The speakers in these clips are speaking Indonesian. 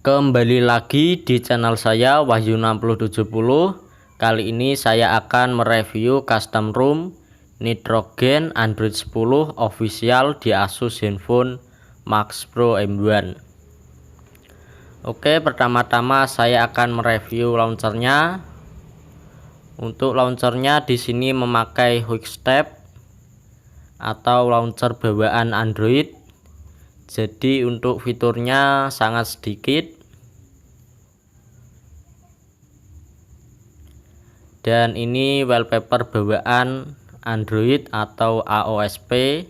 Kembali lagi di channel saya Wahyu 6070. Kali ini saya akan mereview custom ROM Nitrogen Android 10 official di Asus Zenfone Max Pro M1. Oke, pertama-tama saya akan mereview launchernya. Untuk launchernya di sini memakai Quickstep atau launcher bawaan Android. Jadi untuk fiturnya sangat sedikit, dan ini wallpaper bawaan Android atau AOSP,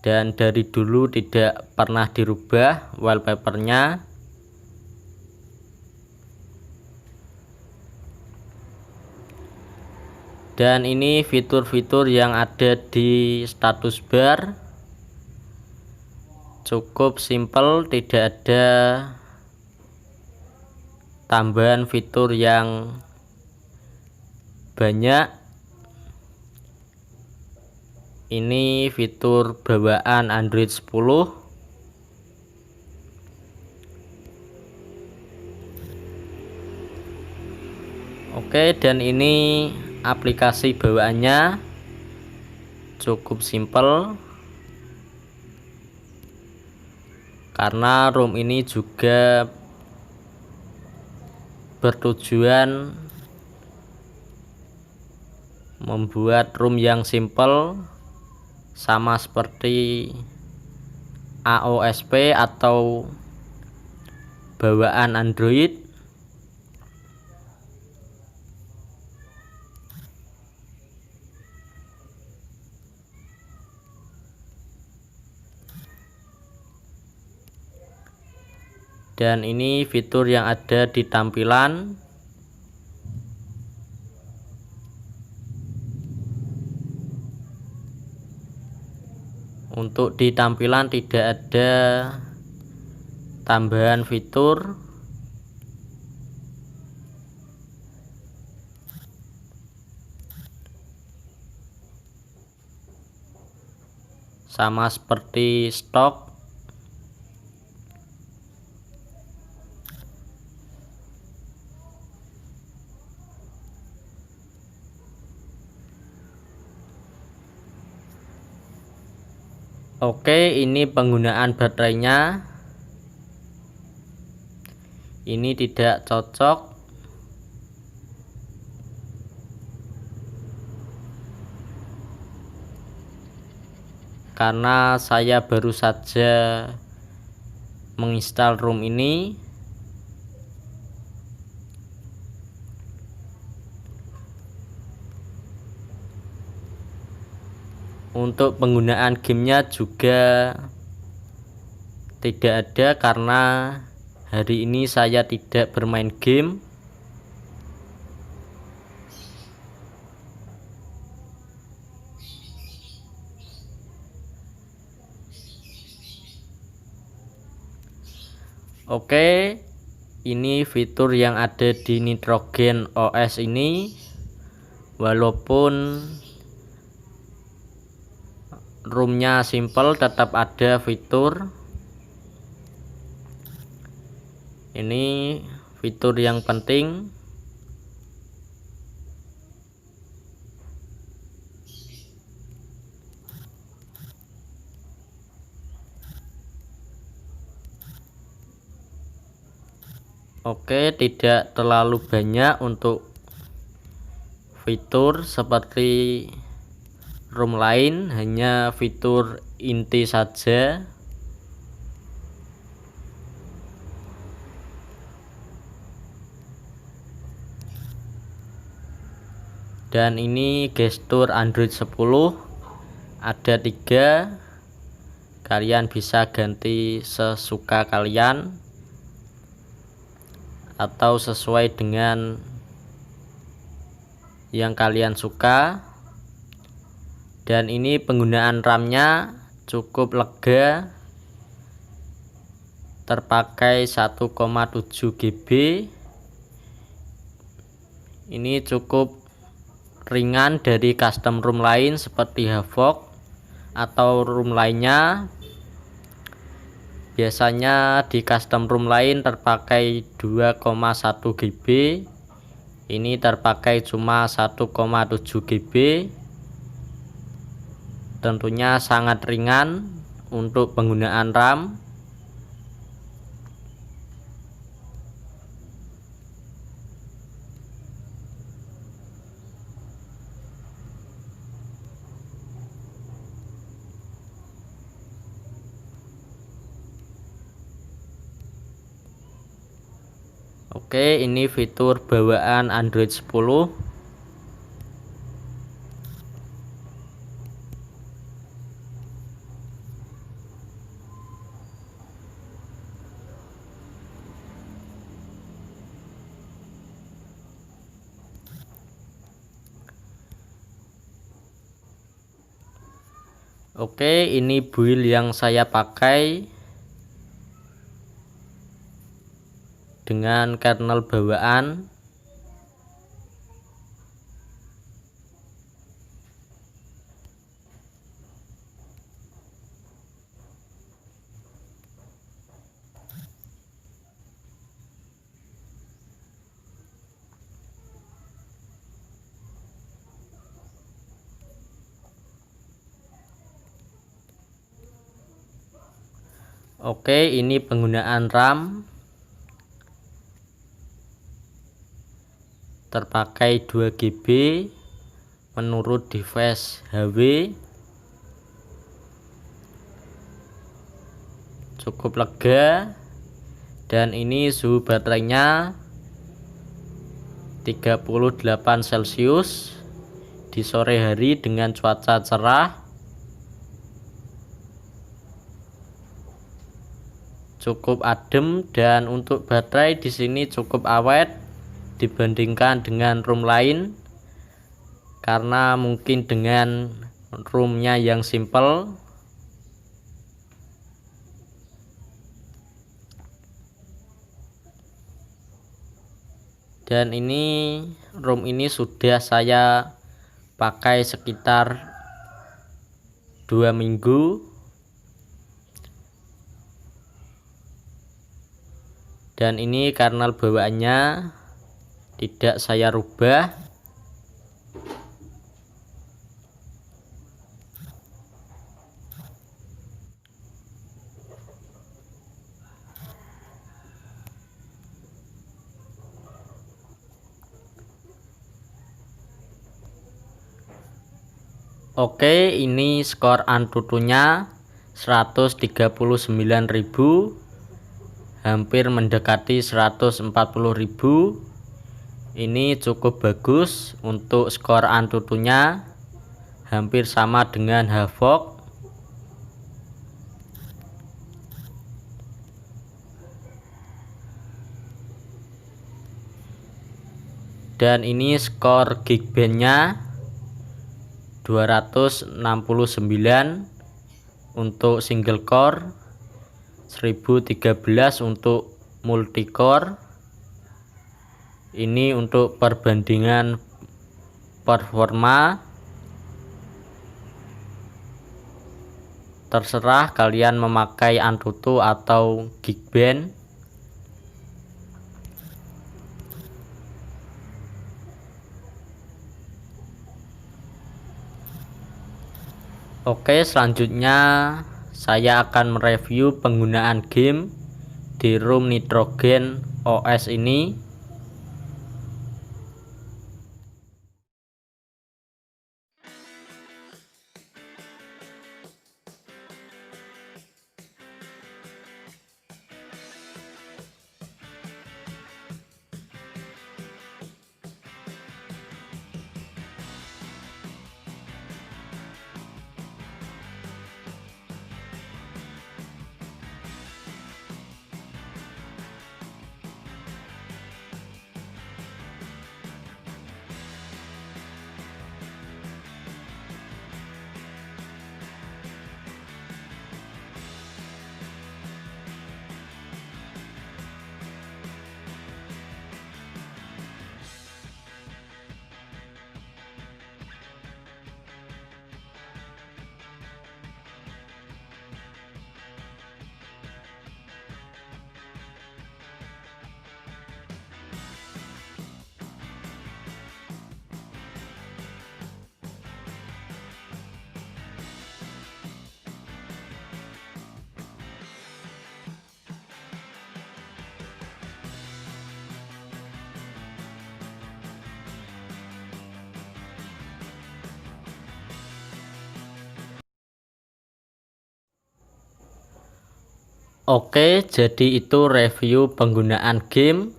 dan dari dulu tidak pernah dirubah wallpapernya. Dan ini fitur-fitur yang ada di status bar, cukup simple, tidak ada tambahan fitur yang banyak. Ini fitur bawaan Android 10. Oke, dan ini aplikasi bawaannya cukup simple, karena ROM ini juga bertujuan membuat ROM yang simple, sama seperti AOSP atau bawaan Android. Dan ini fitur yang ada di tampilan. Untuk di tampilan tidak ada tambahan fitur. Sama seperti stok. Oke, ini penggunaan baterainya. Ini tidak cocok karena saya baru saja menginstal ROM ini. Untuk penggunaan gamenya juga tidak ada, karena hari ini saya tidak bermain game. Oke, ini fitur yang ada di Nitrogen OS ini. Walaupun ROM-nya simple, tetap ada fitur. Ini fitur yang penting. Oke, tidak terlalu banyak untuk fitur seperti ROM lain, hanya fitur inti saja. Dan ini gestur Android 10 ada 3. Kalian bisa ganti sesuka kalian atau sesuai dengan yang kalian suka. Dan ini penggunaan RAM-nya cukup lega, terpakai 1,7 GB. Ini cukup ringan dari custom ROM lain seperti Havoc atau ROM lainnya. Biasanya di custom room lain terpakai 2,1 GB, ini terpakai cuma 1,7 GB. Tentunya sangat ringan untuk penggunaan RAM. Oke, ini fitur bawaan Android 10. Oke, ini build yang saya pakai dengan kernel bawaan. Oke, ini penggunaan RAM. Terpakai 2 GB menurut device HW. Cukup lega. Dan ini suhu baterainya 38 Celcius di sore hari dengan cuaca cerah. Cukup adem, dan untuk baterai di sini cukup awet dibandingkan dengan room lain, karena mungkin dengan roomnya yang simple. Dan ini room ini sudah saya pakai sekitar 2 minggu. Dan ini kernel bawaannya tidak saya rubah. Oke, ini skor Antutunya 139.000, hampir mendekati 140.000. Ini cukup bagus untuk skor Antutunya, hampir sama dengan Havok. Dan ini skor Geekbench-nya 269 untuk single core, 1013 untuk multicore. Ini untuk perbandingan performa. Terserah kalian memakai Antutu atau Geekbench. Oke, selanjutnya saya akan mereview penggunaan game di ROM Nitrogen OS ini. Oke, jadi itu review penggunaan game.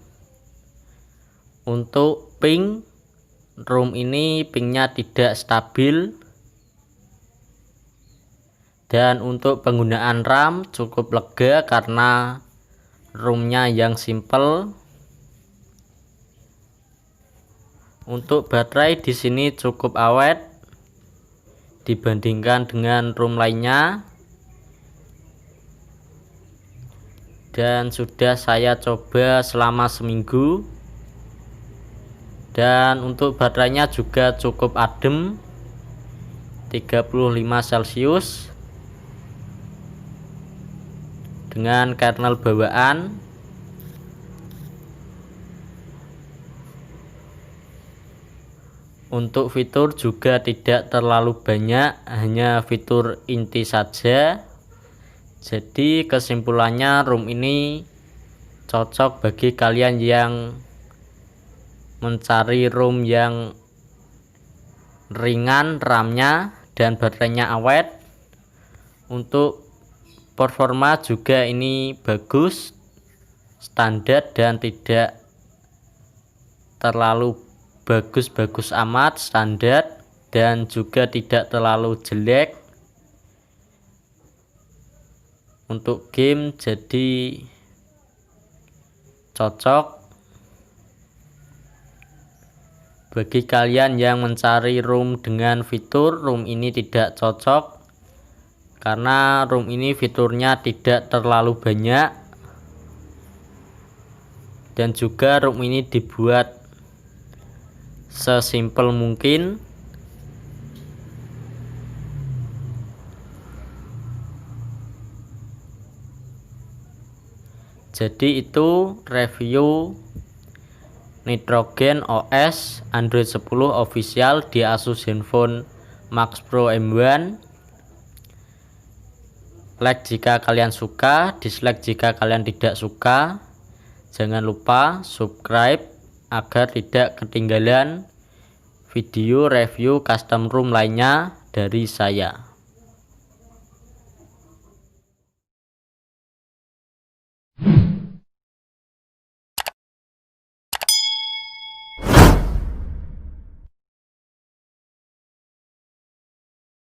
Untuk ping, ROM ini pingnya tidak stabil. Dan untuk penggunaan RAM cukup lega karena ROM-nya yang simple. Untuk baterai di sini cukup awet dibandingkan dengan ROM lainnya. Dan sudah saya coba selama seminggu, dan untuk baterainya juga cukup adem, 35 Celcius dengan kernel bawaan. Untuk fitur juga tidak terlalu banyak, hanya fitur inti saja. Jadi kesimpulannya, ROM ini cocok bagi kalian yang mencari ROM yang ringan RAM-nya dan baterainya awet. Untuk performa juga ini bagus, standar dan tidak terlalu bagus-bagus amat, standar, dan juga tidak terlalu jelek. Untuk game jadi cocok bagi kalian yang mencari ROM dengan fitur. ROM ini tidak cocok karena ROM ini fiturnya tidak terlalu banyak, dan juga ROM ini dibuat sesimpel mungkin. Jadi itu review Nitrogen OS Android 10 official di Asus Zenfone Max Pro M1. Like jika kalian suka, dislike jika kalian tidak suka. Jangan lupa subscribe agar tidak ketinggalan video review custom ROM lainnya dari saya.